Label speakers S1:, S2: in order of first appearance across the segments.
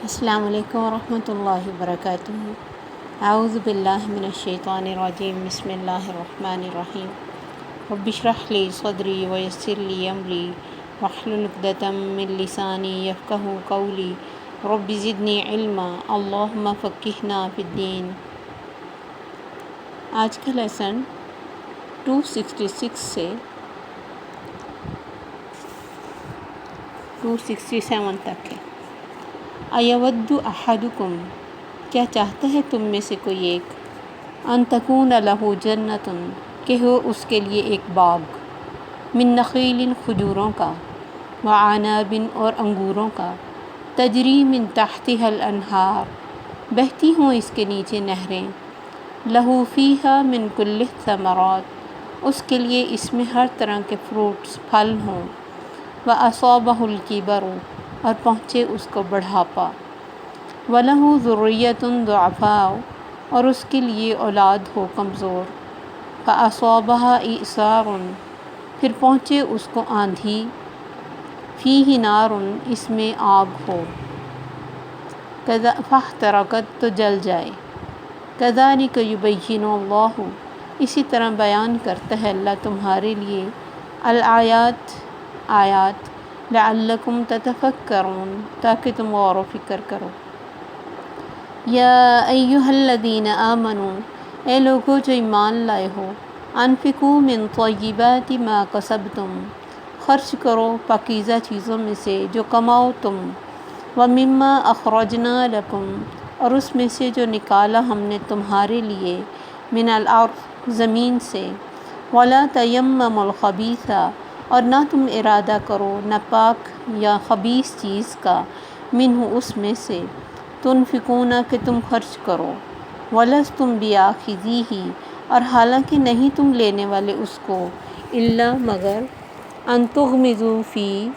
S1: السلام علیکم ورحمۃ اللہ وبرکاتہ۔ اعوذ باللہ من الشیطان الرجیم، بسم اللہ الرحمن الرحیم۔ رب اشرح لی صدری ویسر لی امری واحلل عقدۃ من لسانی یفقہوا قولی رب زدنی علما اللہم فقہنا فی الدین۔ آج کا لیسن 266 سے 267 تک ہے۔ ایود احدکم، کیا چاہتا ہے تم میں سے کوئی ایک، ان تکون لہ جنۃ، کہ ہو اس کے لیے ایک باغ، من نخیل، کھجوروں کا، وعناب، اور انگوروں کا، تجری من تحتها الانہار، بہتی ہوں اس کے نیچے نہریں، لہ فیہا من کل الثمرات، اس کے لیے اس میں ہر طرح کے فروٹس پھل ہوں، واصابہ الکبر، اور پہنچے اس کو بڑھاپا، وَلَهُ ذُرِّيَّةٌ ضُعَفَاءُ، اور اس کے لیے اولاد ہو کمزور، فَأَصَابَهَا إِعْصَارٌ، پھر پہنچے اس کو آندھی، فِيهِ نَارٌ، اس میں آگ ہو، فَاحْتَرَقَتْ، تو جل جائے، كَذَلِكَ يُبَيِّنُ اللَّهُ، اسی طرح بیان کرتا ہے اللہ تمہارے لیے الآیات، آیات، لعلکم تتفکرون، تاکہ تم غور و فکر کرو۔ یا ایہا الذین آمنوا، اے لوگو جو ایمان لائے ہو، انفقوا من طیبات ما کسبتم، خرچ کرو پاکیزہ چیزوں میں سے جو کماؤ تم، ومما اخرجنا لکم، اور اس میں سے جو نکالا ہم نے تمہارے لیے، من الارض، زمین سے، ولا تیمموا الخبیث، اور نہ تم ارادہ کرو ناپاک یا خبیث چیز کا، منہ، اس میں سے، تنفقون، کہ تم خرچ کرو، ولستم بآخذیہ، اور حالانکہ نہیں تم لینے والے اس کو، الا، مگر، ان تغمضوا فیہ،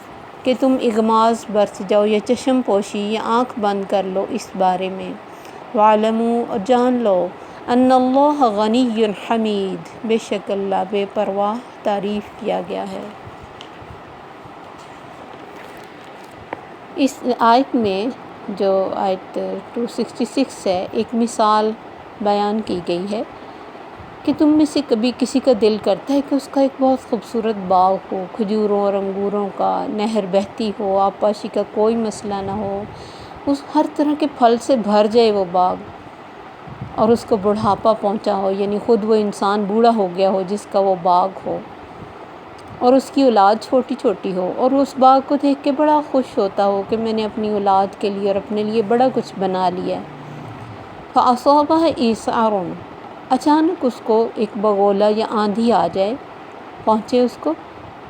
S1: کہ تم اغماض برت جاؤ یا چشم پوشی یا آنکھ بند کر لو اس بارے میں، وَاعْلَمُوا، اور جان لو، ان اللہ غنی حمید، بے شک اللہ بے پرواہ تعریف کیا گیا ہے۔ اس آیت میں جو آیت 266 ہے، ایک مثال بیان کی گئی ہے کہ تم میں سے کبھی کسی کا دل کرتا ہے کہ اس کا ایک بہت خوبصورت باغ ہو، کھجوروں اور انگوروں کا، نہر بہتی ہو، آبپاشی کا کوئی مسئلہ نہ ہو، اس ہر طرح کے پھل سے بھر جائے وہ باغ، اور اس کو بڑھاپا پہنچا ہو، یعنی خود وہ انسان بوڑھا ہو گیا ہو جس کا وہ باغ ہو، اور اس کی اولاد چھوٹی چھوٹی ہو، اور اس باغ کو دیکھ کے بڑا خوش ہوتا ہو کہ میں نے اپنی اولاد کے لیے اور اپنے لیے بڑا کچھ بنا لیا۔ فَأَصَابَهَا إِعْصَارٌ، اچانک اس کو ایک بگولا یا آندھی آ جائے، پہنچے اس کو،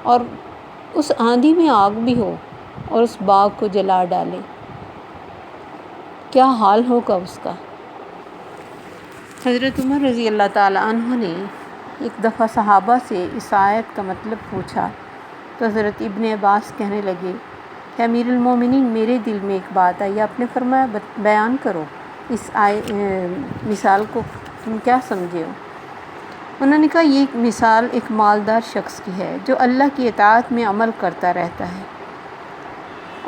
S1: اور اس آندھی میں آگ بھی ہو اور اس باغ کو جلا ڈالے، کیا حال ہوگا اس کا۔ حضرت عمر رضی اللہ تعالیٰ عنہ نے ایک دفعہ صحابہ سے اس آیت کا مطلب پوچھا تو حضرت ابن عباس کہنے لگے کہ امیر المومنین، میرے دل میں ایک بات آئی، آپ نے فرمایا بیان کرو اس مثال کو تم کیا سمجھے ہو۔ انہوں نے کہا یہ مثال ایک مالدار شخص کی ہے جو اللہ کی اطاعت میں عمل کرتا رہتا ہے،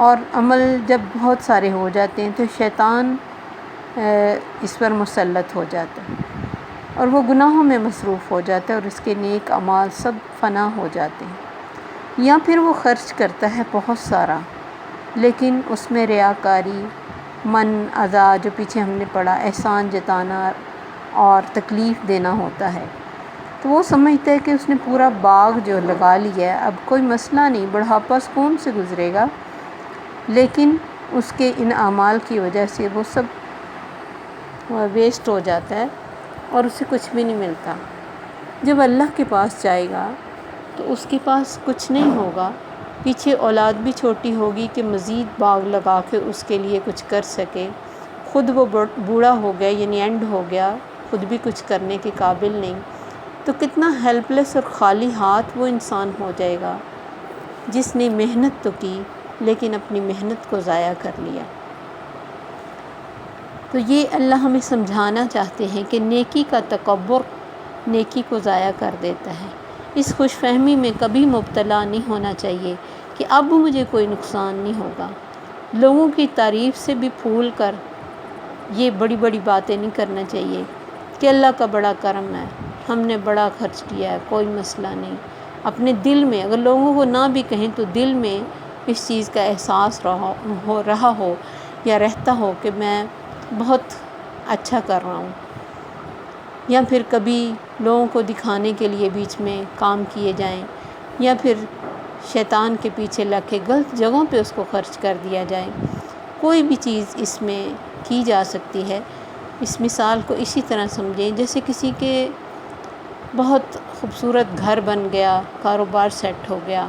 S1: اور عمل جب بہت سارے ہو جاتے ہیں تو شیطان اس پر مسلط ہو جاتا ہے اور وہ گناہوں میں مصروف ہو جاتا ہے، اور اس کے نیک اعمال سب فنا ہو جاتے ہیں۔ یا پھر وہ خرچ کرتا ہے بہت سارا، لیکن اس میں ریاکاری، من اذا، جو پیچھے ہم نے پڑھا، احسان جتانا اور تکلیف دینا ہوتا ہے، تو وہ سمجھتا ہے کہ اس نے پورا باغ جو لگا لیا ہے، اب کوئی مسئلہ نہیں، بڑھاپا سکون سے گزرے گا، لیکن اس کے ان اعمال کی وجہ سے وہ سب ویسٹ ہو جاتا ہے اور اسے کچھ بھی نہیں ملتا۔ جب اللہ کے پاس جائے گا تو اس کے پاس کچھ نہیں ہوگا، پیچھے اولاد بھی چھوٹی ہوگی کہ مزید باغ لگا کے اس کے لیے کچھ کر سکے، خود وہ بوڑھا ہو گیا، یعنی اینڈ ہو گیا، خود بھی کچھ کرنے کے قابل نہیں، تو کتنا ہیلپ لیس اور خالی ہاتھ وہ انسان ہو جائے گا جس نے محنت تو کی لیکن اپنی محنت کو ضائع کر لیا۔ تو یہ اللہ ہمیں سمجھانا چاہتے ہیں کہ نیکی کا تکبر نیکی کو ضائع کر دیتا ہے۔ اس خوش فہمی میں کبھی مبتلا نہیں ہونا چاہیے کہ اب مجھے کوئی نقصان نہیں ہوگا، لوگوں کی تعریف سے بھی پھول کر یہ بڑی بڑی باتیں نہیں کرنا چاہیے کہ اللہ کا بڑا کرم ہے، ہم نے بڑا خرچ کیا ہے، کوئی مسئلہ نہیں۔ اپنے دل میں اگر لوگوں کو نہ بھی کہیں تو دل میں اس چیز کا احساس رہا ہو یا رہتا ہو کہ میں بہت اچھا کر رہا ہوں، یا پھر کبھی لوگوں کو دکھانے کے لیے بیچ میں کام کیے جائیں، یا پھر شیطان کے پیچھے لگ کے غلط جگہوں پہ اس کو خرچ کر دیا جائے۔ کوئی بھی چیز اس میں کی جا سکتی ہے۔ اس مثال کو اسی طرح سمجھیں جیسے کسی کے بہت خوبصورت گھر بن گیا، کاروبار سیٹ ہو گیا،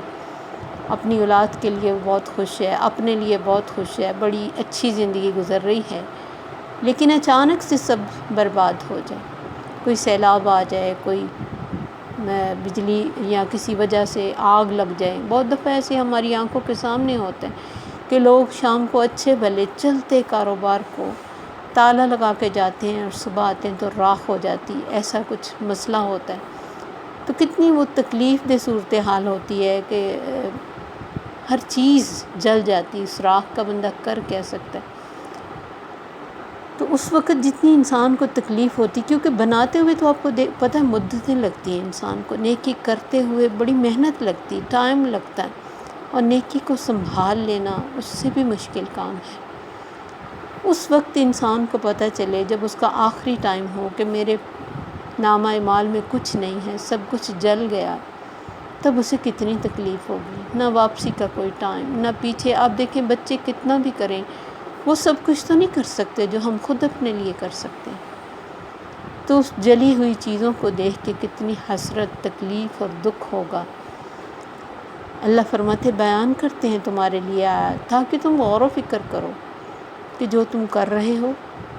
S1: اپنی اولاد کے لیے بہت خوش ہے، اپنے لیے بہت خوش ہے، بڑی اچھی زندگی گزر رہی ہے، لیکن اچانک سے سب برباد ہو جائے، کوئی سیلاب آ جائے، کوئی بجلی یا کسی وجہ سے آگ لگ جائے۔ بہت دفعہ ایسے ہماری آنکھوں کے سامنے ہوتے ہیں کہ لوگ شام کو اچھے بھلے چلتے کاروبار کو تالا لگا کے جاتے ہیں اور صبح آتے ہیں تو راکھ ہو جاتی، ایسا کچھ مسئلہ ہوتا ہے۔ تو کتنی وہ تکلیف دہ صورتحال ہوتی ہے کہ ہر چیز جل جاتی، اس راکھ کا بندہ کر کیا سکتا ہے۔ تو اس وقت جتنی انسان کو تکلیف ہوتی، کیونکہ بناتے ہوئے تو آپ کو پتہ ہے مدتیں لگتی ہیں، انسان کو نیکی کرتے ہوئے بڑی محنت لگتی، ٹائم لگتا ہے، اور نیکی کو سنبھال لینا اس سے بھی مشکل کام ہے۔ اس وقت انسان کو پتہ چلے جب اس کا آخری ٹائم ہو کہ میرے نامہ اعمال میں کچھ نہیں ہے، سب کچھ جل گیا، تب اسے کتنی تکلیف ہوگی۔ نہ واپسی کا کوئی ٹائم، نہ پیچھے۔ آپ دیکھیں بچے کتنا بھی کریں، وہ سب کچھ تو نہیں کر سکتے جو ہم خود اپنے لیے کر سکتے ہیں۔ تو اس جلی ہوئی چیزوں کو دیکھ کے کتنی حسرت، تکلیف اور دکھ ہوگا۔ اللہ فرماتے بیان کرتے ہیں تمہارے لیے آیات تاکہ تم غور و فکر کرو کہ جو تم کر رہے ہو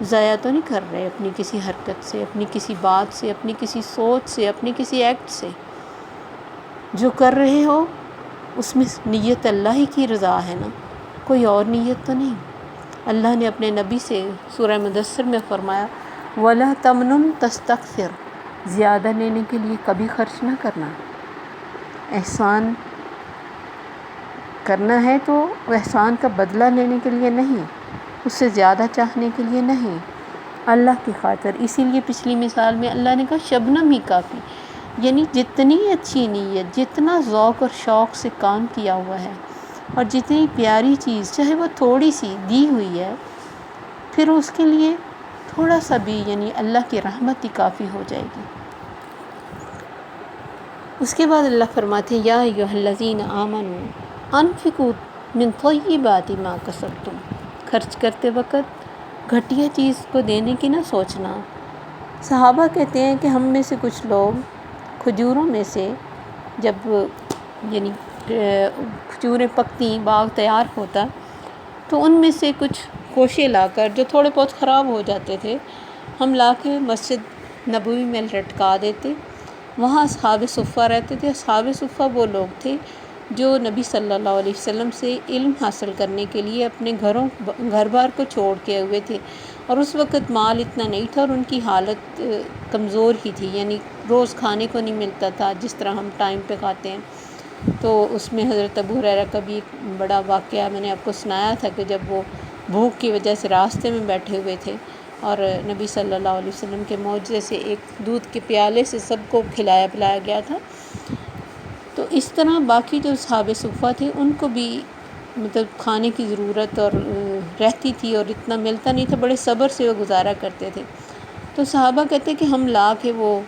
S1: ضائع تو نہیں کر رہے اپنی کسی حرکت سے، اپنی کسی بات سے، اپنی کسی سوچ سے، اپنی کسی ایکٹ سے۔ جو کر رہے ہو اس میں نیت اللہ ہی کی رضا ہے نا، کوئی اور نیت تو نہیں۔ اللہ نے اپنے نبی سے سورہ مدثر میں فرمایا وَلَا تَمْنُن تَسْتَكْثِرْ، زیادہ لینے کے لیے کبھی خرچ نہ کرنا۔ احسان کرنا ہے تو احسان کا بدلہ لینے کے لیے نہیں، اس سے زیادہ چاہنے کے لیے نہیں، اللہ کی خاطر۔ اسی لیے پچھلی مثال میں اللہ نے کہا شبنم ہی کافی، یعنی جتنی اچھی نیت، جتنا ذوق اور شوق سے کام کیا ہوا ہے، اور جتنی پیاری چیز چاہے وہ تھوڑی سی دی ہوئی ہے، پھر اس کے لیے تھوڑا سا بھی یعنی اللہ کی رحمت ہی کافی ہو جائے گی۔ اس کے بعد اللہ فرماتے ہیں یا ایھا الذین آمنوا انفقوا من طیبات ما کسبتم، خرچ کرتے وقت گھٹیا چیز کو دینے کی نہ سوچنا۔ صحابہ کہتے ہیں کہ ہم میں سے کچھ لوگ کھجوروں میں سے جب یعنی کھجوریں پکتی، باغ تیار ہوتا، تو ان میں سے کچھ خوشے لا کر جو تھوڑے بہت خراب ہو جاتے تھے، ہم لا کے مسجد نبوی میں لٹکا دیتے۔ وہاں اصحاب صفہ رہتے تھے۔ اصحاب صفہ وہ لوگ تھے جو نبی صلی اللہ علیہ وسلم سے علم حاصل کرنے کے لیے اپنے گھر بار کو چھوڑ کے ہوئے تھے، اور اس وقت مال اتنا نہیں تھا اور ان کی حالت کمزور ہی تھی، یعنی روز کھانے کو نہیں ملتا تھا جس طرح ہم ٹائم پہ کھاتے ہیں۔ تو اس میں حضرت ابو ہریرہ کا بھی ایک بڑا واقعہ میں نے آپ کو سنایا تھا کہ جب وہ بھوک کی وجہ سے راستے میں بیٹھے ہوئے تھے اور نبی صلی اللہ علیہ وسلم کے معجزے سے ایک دودھ کے پیالے سے سب کو کھلایا پلایا گیا تھا۔ تو اس طرح باقی جو اصحاب صفہ تھے ان کو بھی مطلب کھانے کی ضرورت اور رہتی تھی، اور اتنا ملتا نہیں تھا، بڑے صبر سے وہ گزارا کرتے تھے۔ تو صحابہ کہتے کہ ہم لا کے وہ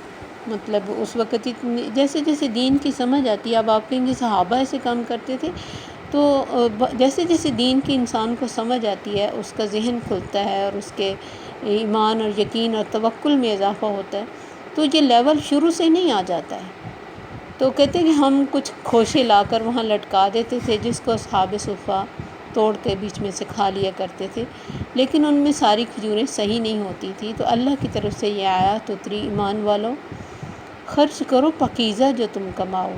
S1: مطلب اس وقت جیسے جیسے دین کی سمجھ آتی ہے، اب آپ کہیں گے صحابہ ایسے کام کرتے تھے، تو جیسے جیسے دین کی انسان کو سمجھ آتی ہے، اس کا ذہن کھلتا ہے اور اس کے ایمان اور یقین اور توکل میں اضافہ ہوتا ہے، تو یہ لیول شروع سے نہیں آ جاتا ہے۔ تو کہتے ہیں کہ ہم کچھ خوشے لا کر وہاں لٹکا دیتے تھے جس کو اصحاب صفہ توڑ کے بیچ میں سے کھا لیا کرتے تھے، لیکن ان میں ساری کھجوریں صحیح نہیں ہوتی تھی۔ تو اللہ کی طرف سے یہ آیات اتری ایمان والو، خرچ کرو پاکیزہ جو تم کماؤ،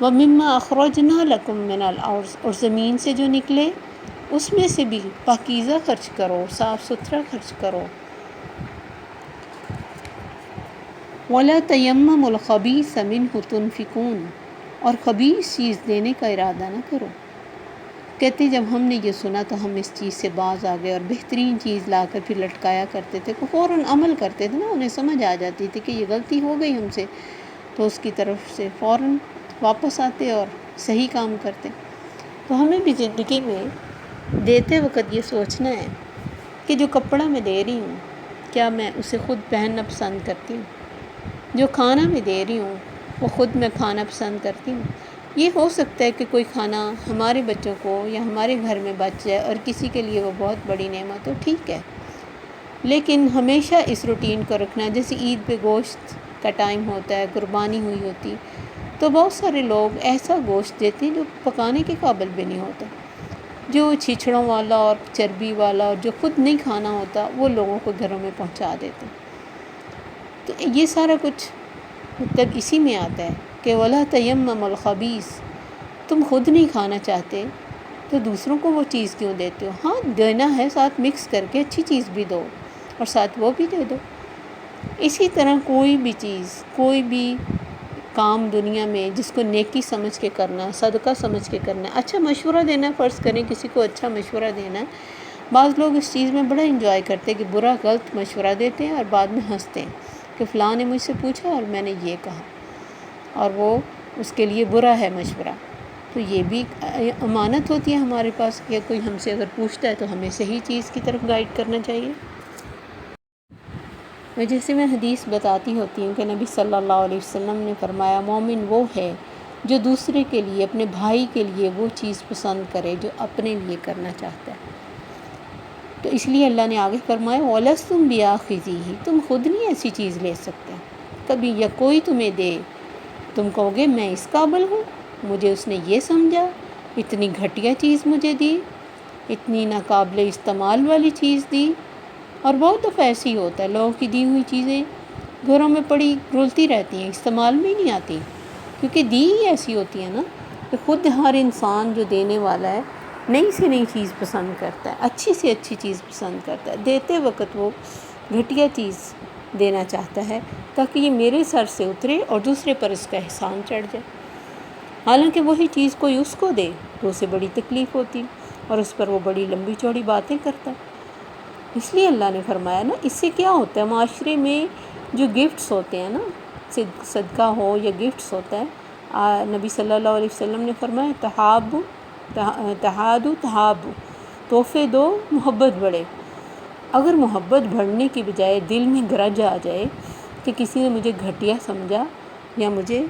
S1: وَمِمَّا أَخْرَجْنَا لَكُم مِّنَ الْأَرْضِ، اور زمین سے جو نکلے اس میں سے بھی پاکیزہ خرچ کرو، صاف ستھرا خرچ کرو۔ وَلَا تَيَمَّمُوا الْخَبِيثَ مِنْهُ تُنْفِقُونَ، اور خبیث چیز دینے کا ارادہ نہ کرو۔ کہتے جب ہم نے یہ سنا تو ہم اس چیز سے باز آ گئے اور بہترین چیز لا کر پھر لٹکایا کرتے تھے، کہ فوراً عمل کرتے تھے نا، انہیں سمجھ آ جاتی تھی کہ یہ غلطی ہو گئی ہم سے، تو اس کی طرف سے فوراً واپس آتے اور صحیح کام کرتے۔ تو ہمیں بھی زندگی میں دیتے وقت یہ سوچنا ہے کہ جو کپڑا میں دے رہی ہوں کیا میں اسے خود پہننا پسند کرتی ہوں، جو کھانا میں دے رہی ہوں وہ خود میں کھانا پسند کرتی ہوں۔ یہ ہو سکتا ہے کہ کوئی کھانا ہمارے بچوں کو یا ہمارے گھر میں بچ جائے اور کسی کے لیے وہ بہت بڑی نعمت ہو، ٹھیک ہے، لیکن ہمیشہ اس روٹین کو رکھنا، جیسے عید پہ گوشت کا ٹائم ہوتا ہے، قربانی ہوئی ہوتی، تو بہت سارے لوگ ایسا گوشت دیتے ہیں جو پکانے کے قابل بھی نہیں ہوتا، جو چھچڑوں والا اور چربی والا اور جو خود نہیں کھانا ہوتا وہ لوگوں کو گھروں میں پہنچا دیتے ہیں۔ تو یہ سارا کچھ مطلب اسی میں آتا ہے کہ وَلَا تَيَمَّمُوا الْخَبِيثَ، تم خود نہیں کھانا چاہتے تو دوسروں کو وہ چیز کیوں دیتے ہو؟ ہاں دینا ہے، ساتھ مکس کر کے اچھی چیز بھی دو اور ساتھ وہ بھی دے دو۔ اسی طرح کوئی بھی چیز، کوئی بھی کام دنیا میں جس کو نیکی سمجھ کے کرنا، صدقہ سمجھ کے کرنا، اچھا مشورہ دینا، فرض کریں کسی کو اچھا مشورہ دینا ہے، بعض لوگ اس چیز میں بڑا انجوائے کرتے ہیں کہ برا غلط مشورہ دیتے ہیں اور بعد میں ہنستے ہیں کہ فلاں نے مجھ سے پوچھا اور میں نے یہ کہا اور وہ اس کے لیے برا ہے مشورہ۔ تو یہ بھی امانت ہوتی ہے ہمارے پاس کہ کوئی ہم سے اگر پوچھتا ہے تو ہمیں صحیح چیز کی طرف گائیڈ کرنا چاہیے۔ جیسے میں حدیث بتاتی ہوتی ہوں کہ نبی صلی اللہ علیہ وسلم نے فرمایا مومن وہ ہے جو دوسرے کے لیے، اپنے بھائی کے لیے وہ چیز پسند کرے جو اپنے لیے کرنا چاہتا ہے۔ تو اس لیے اللہ نے آگے فرمایا وَلَسْتُمْ بِآخِذِيهِ، تم خود نہیں ایسی چیز لے سکتے، کبھی یا کوئی تمہیں دے تم کہو گے میں اس قابل ہوں، مجھے اس نے یہ سمجھا، اتنی گھٹیا چیز مجھے دی، اتنی ناقابل استعمال والی چیز دی۔ اور بہت دفعہ ایسی ہوتا ہے لوگوں کی دی ہوئی چیزیں گھروں میں پڑی رلتی رہتی ہیں، استعمال میں ہی نہیں آتی، کیونکہ دی ہی ایسی ہوتی ہے نا کہ خود ہر انسان جو دینے والا ہے نئی سے نئی چیز پسند کرتا ہے، اچھی سے اچھی چیز پسند کرتا ہے، دیتے وقت وہ گھٹیا چیز دینا چاہتا ہے تاکہ یہ میرے سر سے اترے اور دوسرے پر اس کا احسان چڑھ جائے، حالانکہ وہی چیز کوئی اس کو دے تو اسے بڑی تکلیف ہوتی اور اس پر وہ بڑی لمبی چوڑی باتیں کرتا ہے۔ اس لیے اللہ نے فرمایا نا، اس سے کیا ہوتا ہے معاشرے میں جو گفٹس ہوتے ہیں نا، صدقہ ہو یا گفٹس ہوتا ہے، نبی صلی اللہ علیہ وسلم نے فرمایا تحادو تحابو، تحفے دو محبت بڑھے۔ اگر محبت بڑھنے کی بجائے دل میں گرج آ جائے کہ کسی نے مجھے گھٹیا سمجھا یا مجھے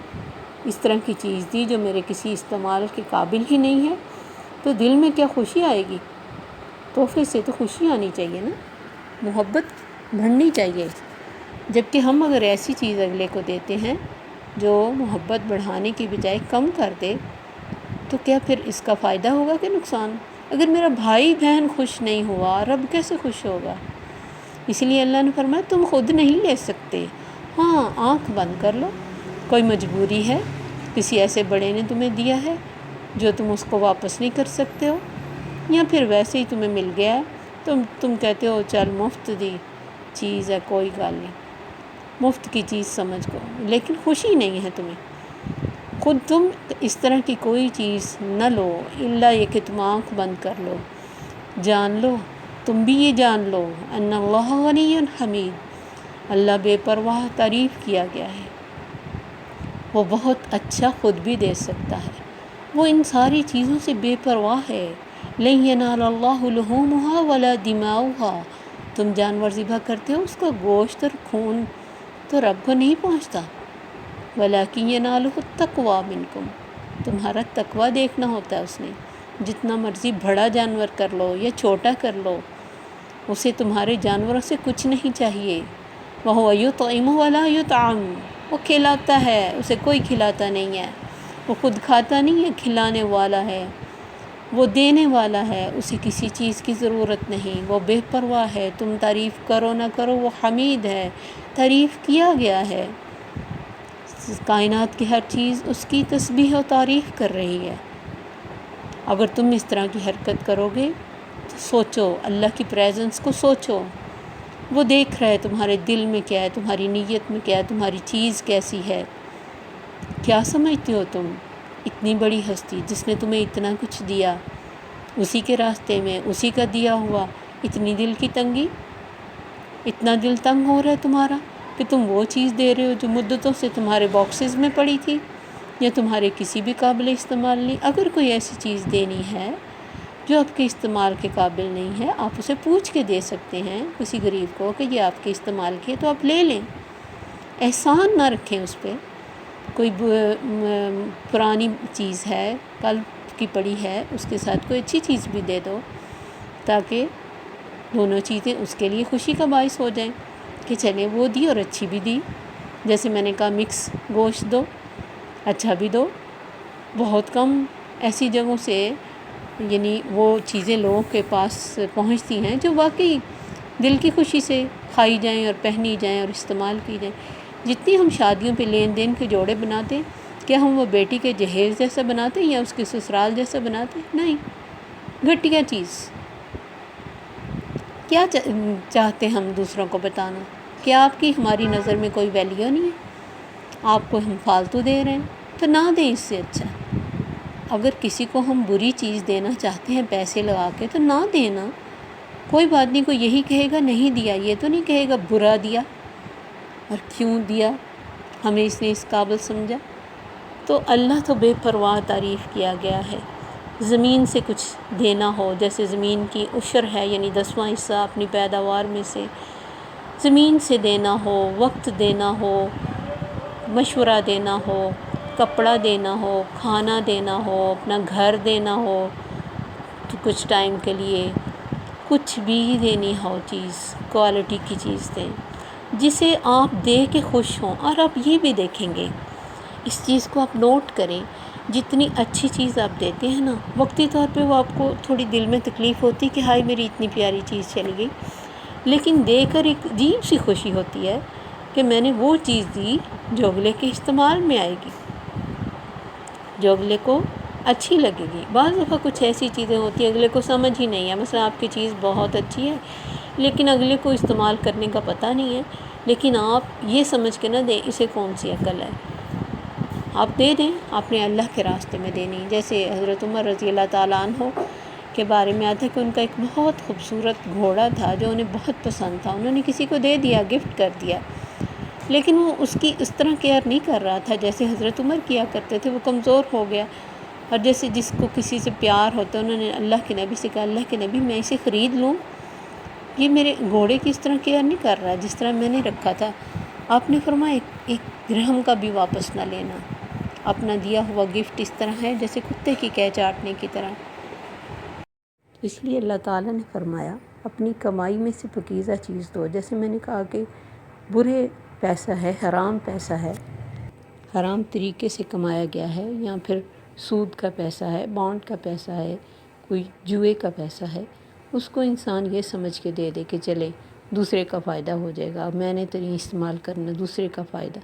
S1: اس طرح کی چیز دی جو میرے کسی استعمال کے قابل ہی نہیں ہے، تو دل میں کیا خوشی آئے گی؟ تحفے سے تو خوشی آنی چاہیے نا، محبت بڑھنی چاہیے۔ جبکہ ہم اگر ایسی چیز اگلے کو دیتے ہیں جو محبت بڑھانے کی بجائے کم کر دے تو کیا پھر اس کا فائدہ ہوگا کہ نقصان؟ اگر میرا بھائی بہن خوش نہیں ہوا، رب کیسے خوش ہوگا؟ اس لیے اللہ نے فرمایا تم خود نہیں لے سکتے، ہاں آنکھ بند کر لو، کوئی مجبوری ہے، کسی ایسے بڑے نے تمہیں دیا ہے جو تم اس کو واپس نہیں کر سکتے ہو، یا پھر ویسے ہی تمہیں مل گیا ہے تم کہتے ہو چل مفت دی چیز ہے کوئی گل نہیں، مفت کی چیز سمجھ کو، لیکن خوشی نہیں ہے تمہیں، خود تم اس طرح کی کوئی چیز نہ لو الا یہ کہ تم آنکھ بند کر لو، جان لو، تم بھی یہ جان لو ان اللہ غنی حمید، اللہ بے پرواہ تعریف کیا گیا ہے، وہ بہت اچھا خود بھی دے سکتا ہے، وہ ان ساری چیزوں سے بے پرواہ ہے۔ لن ینال اللہ لحومها ولا دماؤها، تم جانور ذبح کرتے ہو اس کا گوشت اور خون تو رب کو نہیں پہنچتا، ولیکن ینالہ التقوی منکم، تمہارا تقوی دیکھنا ہوتا ہے، اس نے جتنا مرضی بڑا جانور کر لو یا چھوٹا کر لو، اسے تمہارے جانوروں سے کچھ نہیں چاہیے، وَهُوَ يُطْعِمُ وَلَا يُطْعَمُ، وہ کھلاتا ہے، اسے کوئی کھلاتا نہیں ہے، وہ خود کھاتا نہیں ہے، کھلانے والا ہے، وہ دینے والا ہے، اسے کسی چیز کی ضرورت نہیں، وہ بے پرواہ ہے، تم تعریف کرو نہ کرو وہ حمید ہے، تعریف کیا گیا ہے، کائنات کی ہر چیز اس کی تسبیح و تعریف کر رہی ہے۔ اگر تم اس طرح کی حرکت کرو گے تو سوچو، اللہ کی پریزنس کو سوچو، وہ دیکھ رہا ہے تمہارے دل میں کیا ہے، تمہاری نیت میں کیا ہے، تمہاری چیز کیسی ہے، کیا سمجھتے ہو تم اتنی بڑی ہستی جس نے تمہیں اتنا کچھ دیا، اسی کے راستے میں اسی کا دیا ہوا، اتنی دل کی تنگی، اتنا دل تنگ ہو رہا ہے تمہارا کہ تم وہ چیز دے رہے ہو جو مدتوں سے تمہارے باکسز میں پڑی تھی یا تمہارے کسی بھی قابل استعمال نہیں۔ اگر کوئی ایسی چیز دینی ہے جو آپ کے استعمال کے قابل نہیں ہے، آپ اسے پوچھ کے دے سکتے ہیں کسی غریب کو کہ یہ آپ کے استعمال کے تو آپ لے لیں، احسان نہ رکھیں اس پہ۔ کوئی پرانی چیز ہے، کل کی پڑی ہے، اس کے ساتھ کوئی اچھی چیز بھی دے دو تاکہ دونوں چیزیں اس کے لیے خوشی کا باعث ہو جائیں کہ چلیں وہ دی اور اچھی بھی دی۔ جیسے میں نے کہا مکس گوشت دو، اچھا بھی دو۔ بہت کم ایسی جگہوں سے یعنی وہ چیزیں لوگوں کے پاس پہنچتی ہیں جو واقعی دل کی خوشی سے کھائی جائیں اور پہنی جائیں اور استعمال کی جائیں۔ جتنی ہم شادیوں پہ لین دین کے جوڑے بناتے ہیں، کیا ہم وہ بیٹی کے جہیز جیسا بناتے ہیں یا اس کے سسرال جیسا بناتے ہیں؟ نہیں، گھٹیا چیز۔ کیا چاہتے ہم دوسروں کو بتانا؟ کیا آپ کی ہماری نظر میں کوئی ویلیو نہیں ہے؟ آپ کو ہم فالتو دے رہے ہیں تو نہ دیں، اس سے اچھا۔ اگر کسی کو ہم بری چیز دینا چاہتے ہیں پیسے لگا کے تو نہ دینا، کوئی بات نہیں، کوئی یہی کہے گا نہیں دیا، یہ تو نہیں کہے گا برا دیا اور کیوں دیا، ہمیں اس نے اس قابل سمجھا۔ تو اللہ تو بے پرواہ تعریف کیا گیا ہے۔ زمین سے کچھ دینا ہو، جیسے زمین کی عشر ہے یعنی 10واں حصہ اپنی پیداوار میں سے زمین سے دینا ہو، وقت دینا ہو، مشورہ دینا ہو، کپڑا دینا ہو، کھانا دینا ہو، اپنا گھر دینا ہو تو کچھ ٹائم کے لیے، کچھ بھی دینی ہو چیز، کوالٹی کی چیز دیں جسے آپ دے کے خوش ہوں۔ اور آپ یہ بھی دیکھیں گے، اس چیز کو آپ نوٹ کریں، جتنی اچھی چیز آپ دیتے ہیں نا، وقتی طور پہ وہ آپ کو تھوڑی دل میں تکلیف ہوتی کہ ہائے میری اتنی پیاری چیز چلی گئی، لیکن دے کر ایک عجیب سی خوشی ہوتی ہے کہ میں نے وہ چیز دی جو اگلے کے استعمال میں آئے گی، جو اگلے کو اچھی لگے گی۔ بعض دفعہ کچھ ایسی چیزیں ہوتی ہیں اگلے کو سمجھ ہی نہیں ہے، مثلا آپ کی چیز بہت اچھی ہے لیکن اگلے کو استعمال کرنے کا پتہ نہیں ہے، لیکن آپ یہ سمجھ کے نہ دیں اسے کون سی عقل ہے، آپ دے دیں، آپ نے اللہ کے راستے میں دینی۔ جیسے حضرت عمر رضی اللہ تعالیٰ عنہ کے بارے میں آتا ہے کہ ان کا ایک بہت خوبصورت گھوڑا تھا جو انہیں بہت پسند تھا، انہوں نے کسی کو دے دیا، گفٹ کر دیا، لیکن وہ اس کی اس طرح کیئر نہیں کر رہا تھا جیسے حضرت عمر کیا کرتے تھے، وہ کمزور ہو گیا، اور جیسے جس کو کسی سے پیار ہوتا ہے، انہوں نے اللہ کے نبی سے کہا اللہ کے نبی میں اسے خرید لوں، یہ میرے گھوڑے کی اس طرح کیئر نہیں کر رہا جس طرح میں نے رکھا تھا۔ آپ نے فرمایا ایک درہم کا بھی واپس نہ لینا، اپنا دیا ہوا گفٹ اس طرح ہے جیسے کتے کی کیچ چاٹنے کی طرح۔ اس لیے اللہ تعالیٰ نے فرمایا اپنی کمائی میں سے پاکیزہ چیز دو۔ جیسے میں نے کہا کہ برے پیسہ ہے، حرام پیسہ ہے، حرام طریقے سے کمایا گیا ہے، یا پھر سود کا پیسہ ہے، بانڈ کا پیسہ ہے، کوئی جوئے کا پیسہ ہے، اس کو انسان یہ سمجھ کے دے دے کہ چلے دوسرے کا فائدہ ہو جائے گا، میں نے تو نہیں استعمال کرنا، دوسرے کا فائدہ،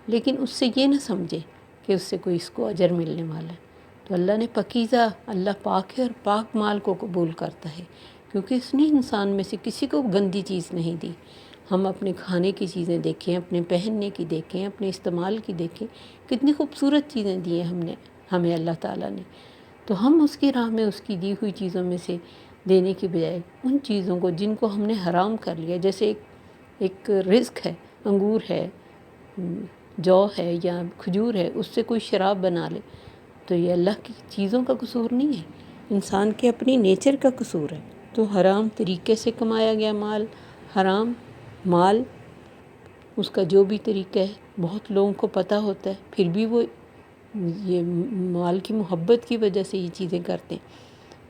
S1: لیکن اس سے یہ نہ سمجھے کہ اس سے کوئی اس کو اجر ملنے والا ہے۔ تو اللہ نے پاکیزہ، اللہ پاک ہے اور پاک مال کو قبول کرتا ہے، کیونکہ اس نے انسان میں سے کسی کو گندی چیز نہیں دی۔ ہم اپنے کھانے کی چیزیں دیکھیں، اپنے پہننے کی دیکھیں، اپنے استعمال کی دیکھیں، کتنی خوبصورت چیزیں دی ہیں ہمیں اللہ تعالیٰ نے، تو ہم اس کی راہ میں اس کی دی ہوئی چیزوں میں سے دینے کی بجائے ان چیزوں کو جن کو ہم نے حرام کر لیا، جیسے ایک رزق ہے، انگور ہے، جو ہے یا کھجور ہے، اس سے کوئی شراب بنا لے تو یہ اللہ کی چیزوں کا قصور نہیں ہے، انسان کے اپنی نیچر کا قصور ہے۔ تو حرام طریقے سے کمایا گیا مال، حرام مال، اس کا جو بھی طریقہ ہے بہت لوگوں کو پتہ ہوتا ہے، پھر بھی وہ یہ مال کی محبت کی وجہ سے یہ چیزیں کرتے ہیں۔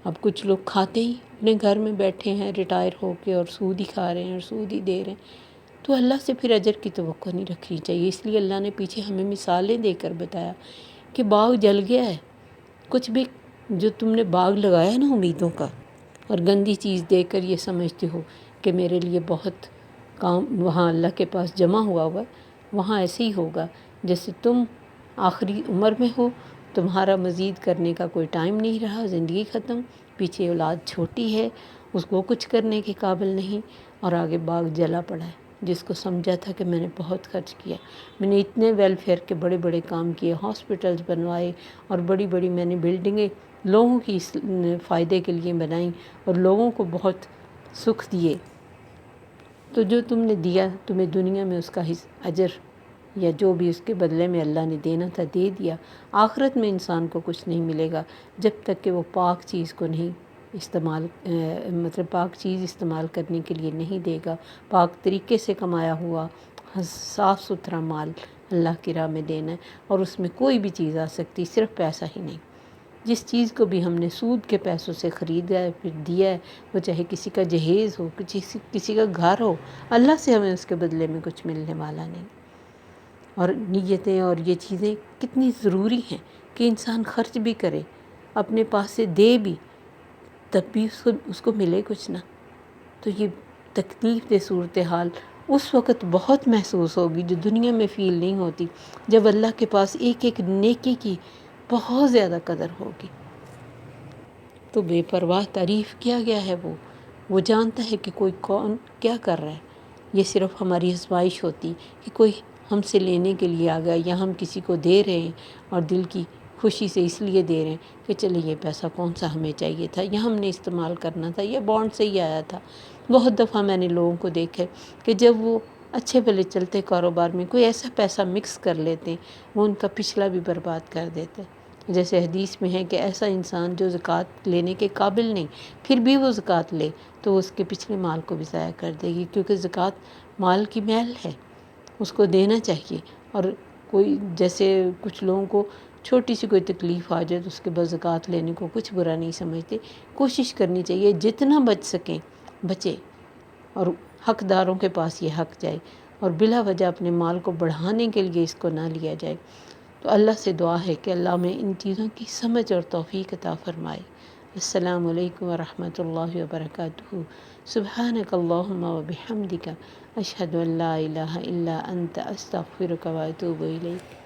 S1: اب کچھ لوگ کھاتے ہی اپنے گھر میں بیٹھے ہیں ریٹائر ہو کے اور سود ہی کھا رہے ہیں اور سود ہی دے رہے ہیں، تو اللہ سے پھر اجر کی توقع نہیں رکھنی چاہیے۔ اس لیے اللہ نے پیچھے ہمیں مثالیں دے کر بتایا کہ باغ جل گیا ہے، کچھ بھی جو تم نے باغ لگایا ہے نا امیدوں کا، اور گندی چیز دے کر یہ سمجھتے ہو کہ میرے لیے بہت کام وہاں اللہ کے پاس جمع ہوا ہے، وہاں ایسے ہی ہوگا جیسے تم آخری عمر میں ہو، تمہارا مزید کرنے کا کوئی ٹائم نہیں رہا، زندگی ختم، پیچھے اولاد چھوٹی ہے، اس کو کچھ کرنے کے قابل نہیں، اور آگے باغ جلا پڑا ہے۔ جس کو سمجھا تھا کہ میں نے بہت خرچ کیا، میں نے اتنے ویلفیئر کے بڑے بڑے کام کیے، ہاسپٹلز بنوائے اور بڑی بڑی میں نے بلڈنگیں لوگوں کی فائدے کے لیے بنائیں اور لوگوں کو بہت سکھ دیے، تو جو تم نے دیا تمہیں دنیا میں اس کا اجر یا جو بھی اس کے بدلے میں اللہ نے دینا تھا دے دیا۔ آخرت میں انسان کو کچھ نہیں ملے گا جب تک کہ وہ پاک چیز کو نہیں پاک چیز استعمال کرنے کے لیے نہیں دے گا، پاک طریقے سے کمایا ہوا صاف ستھرا مال اللہ کی راہ میں دینا ہے، اور اس میں کوئی بھی چیز آ سکتی، صرف پیسہ ہی نہیں۔ جس چیز کو بھی ہم نے سود کے پیسوں سے خریدا ہے پھر دیا ہے، وہ چاہے کسی کا جہیز ہو، کسی کا گھر ہو، اللہ سے ہمیں اس کے بدلے میں کچھ ملنے والا نہیں۔ اور نیتیں اور یہ چیزیں کتنی ضروری ہیں کہ انسان خرچ بھی کرے، اپنے پاس سے دے بھی، تب بھی اس کو ملے کچھ نہ، تو یہ تکلیف دہ صورتحال اس وقت بہت محسوس ہوگی جو دنیا میں فیل نہیں ہوتی، جب اللہ کے پاس ایک ایک نیکی کی بہت زیادہ قدر ہوگی۔ تو بے پرواہ تعریف کیا گیا ہے وہ جانتا ہے کہ کوئی کون کیا کر رہا ہے، یہ صرف ہماری آزمائش ہوتی کہ کوئی ہم سے لینے کے لیے آ گیا، یا ہم کسی کو دے رہے ہیں اور دل کی خوشی سے اس لیے دے رہے ہیں کہ چلے یہ پیسہ کون سا ہمیں چاہیے تھا یا ہم نے استعمال کرنا تھا یا بانڈ سے ہی آیا تھا۔ بہت دفعہ میں نے لوگوں کو دیکھا کہ جب وہ اچھے بھلے چلتے کاروبار میں کوئی ایسا پیسہ مکس کر لیتے وہ ان کا پچھلا بھی برباد کر دیتے۔ جیسے حدیث میں ہے کہ ایسا انسان جو زکوٰۃ لینے کے قابل نہیں پھر بھی وہ زکوٰۃ لے تو اس کے پچھلے مال کو بھی ضائع کر دے گی، کیونکہ زکوٰۃ مال کی میل ہے، اس کو دینا چاہیے۔ اور کوئی جیسے کچھ لوگوں کو چھوٹی سی کوئی تکلیف آ جائے تو اس کے بعد زکوٰۃ لینے کو کچھ برا نہیں سمجھتے، کوشش کرنی چاہیے جتنا بچ سکیں بچے، اور حقداروں کے پاس یہ حق جائے، اور بلا وجہ اپنے مال کو بڑھانے کے لیے اس کو نہ لیا جائے۔ تو اللہ سے دعا ہے کہ اللہ میں ان چیزوں کی سمجھ اور توفیق عطا فرمائے۔ السلام علیکم ورحمۃ اللہ وبرکاتہ۔ سبحانک اللہم وبحمدک، اشہد ان لا الہ الا انت، استغفرک واتوب الیک۔